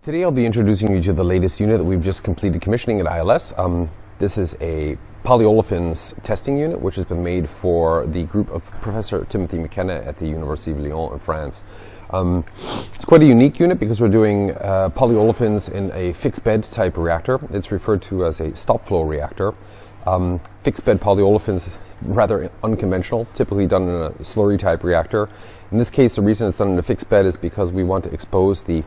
Today I'll be introducing you to the latest unit that we've just completed commissioning at ILS. This is a polyolefins testing unit which has been made for the group of Professor Timothy McKenna at the University of Lyon in France. It's quite a unique unit because we're doing polyolefins in a fixed bed type reactor. It's referred to as a stop flow reactor. Fixed bed polyolefins is rather unconventional, typically done in a slurry type reactor. In this case, the reason it's done in a fixed bed is because we want to expose the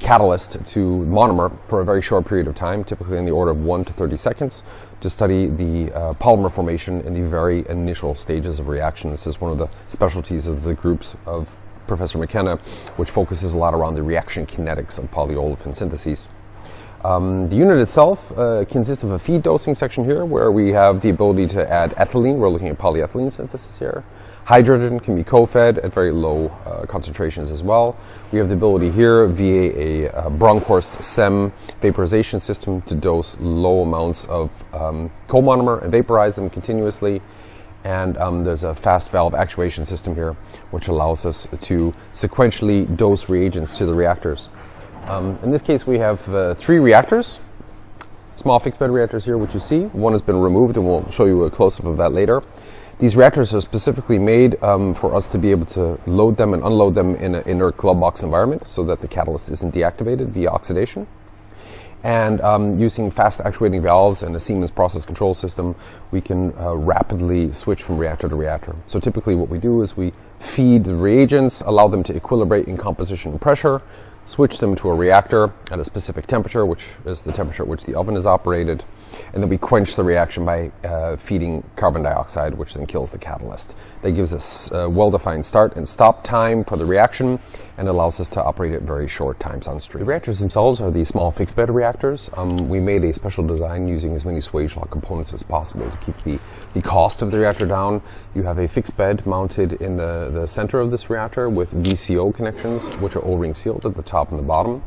catalyst to monomer for a very short period of time, typically in the order of 1 to 30 seconds, to study the polymer formation in the very initial stages of reaction. This is one of the specialties of the groups of Professor McKenna, which focuses a lot around the reaction kinetics of polyolefin syntheses. The unit itself consists of a feed dosing section here where we have the ability to add ethylene. We're looking at polyethylene synthesis here. Hydrogen can be co-fed at very low concentrations as well. We have the ability here via a Bronkhorst SEM vaporization system to dose low amounts of co-monomer and vaporize them continuously. And there's a fast valve actuation system here which allows us to sequentially dose reagents to the reactors. In this case we have 3 reactors, small fixed bed reactors here which you see. One has been removed and we'll show you a close-up of that later. These reactors are specifically made for us to be able to load them and unload them in an inert glovebox environment so that the catalyst isn't deactivated via oxidation. And using fast actuating valves and a Siemens process control system, we can rapidly switch from reactor to reactor. So typically what we do is we feed the reagents, allow them to equilibrate in composition and pressure, switch them to a reactor at a specific temperature, which is the temperature at which the oven is operated, and then we quench the reaction by feeding carbon dioxide, which then kills the catalyst. That gives us a well-defined start and stop time for the reaction and allows us to operate at very short times on stream. The reactors themselves are the small fixed bed reactors. We made a special design using as many swage lock components as possible to keep the cost of the reactor down. You have a fixed bed mounted in the center of this reactor with VCO connections, which are O-ring sealed at the top and the bottom.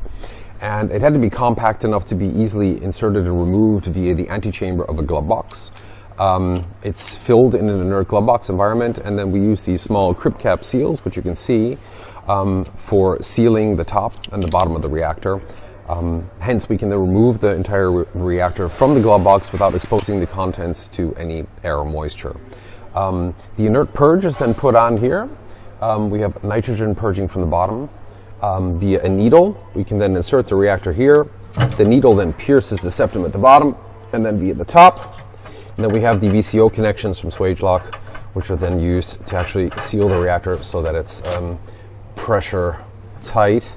And it had to be compact enough to be easily inserted and removed via the antechamber of a glove box. It's filled in an inert glove box environment, and then we use these small crypt cap seals, which you can see, for sealing the top and the bottom of the reactor. Hence, we can then remove the entire reactor from the glove box without exposing the contents to any air or moisture. The inert purge is then put on here. We have nitrogen purging from the bottom. Via a needle, we can then insert the reactor here. The needle then pierces the septum at the bottom and then via the top. And then we have the VCO connections from swage lock, which are then used to actually seal the reactor so that it's pressure tight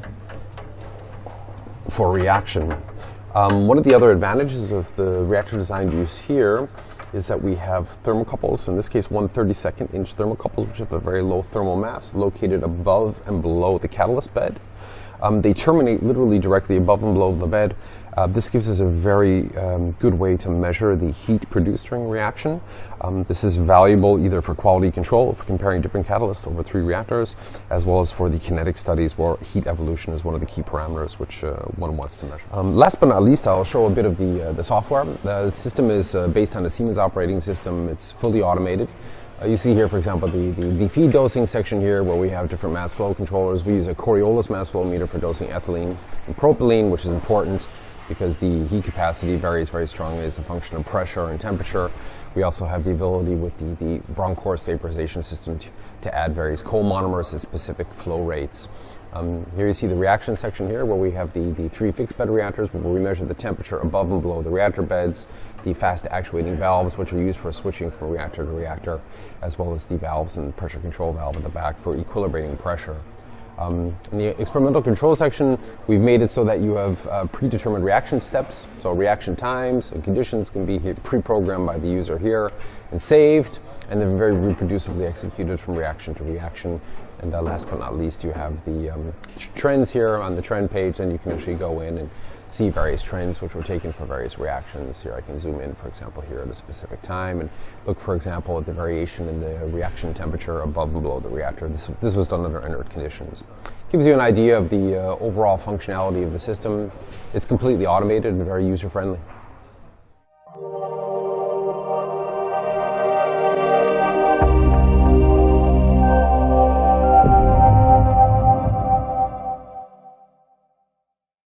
for reaction. One of the other advantages of the reactor design used here is that we have thermocouples, in this case 1/32 inch thermocouples, which have a very low thermal mass located above and below the catalyst bed. They terminate literally directly above and below the bed. This gives us a very good way to measure the heat produced during reaction. This is valuable either for quality control, for comparing different catalysts over 3 reactors, as well as for the kinetic studies where heat evolution is one of the key parameters which one wants to measure. Last but not least, I'll show a bit of the software. The system is based on a Siemens operating system. It's fully automated. You see here, for example, the feed dosing section here where we have different mass flow controllers. We use a Coriolis mass flow meter for dosing ethylene and propylene, which is important because the heat capacity varies very strongly as a function of pressure and temperature. We also have the ability with the Bronkhorst vaporization system to add various co-monomers at specific flow rates. Here you see the reaction section here where we have the 3 fixed bed reactors where we measure the temperature above and below the reactor beds, the fast actuating valves which are used for switching from reactor to reactor, as well as the valves and pressure control valve at the back for equilibrating pressure. In the experimental control section, we've made it so that you have predetermined reaction steps. So reaction times and conditions can be pre-programmed by the user here and saved, and then very reproducibly executed from reaction to reaction. And last but not least, you have the trends here on the trend page, and you can actually go in and see various trends which were taken for various reactions. Here I can zoom in, for example, here at a specific time and look, for example, at the variation in the reaction temperature above and below the reactor. This was done under inert conditions. Gives you an idea of the overall functionality of the system. It's completely automated and very user-friendly.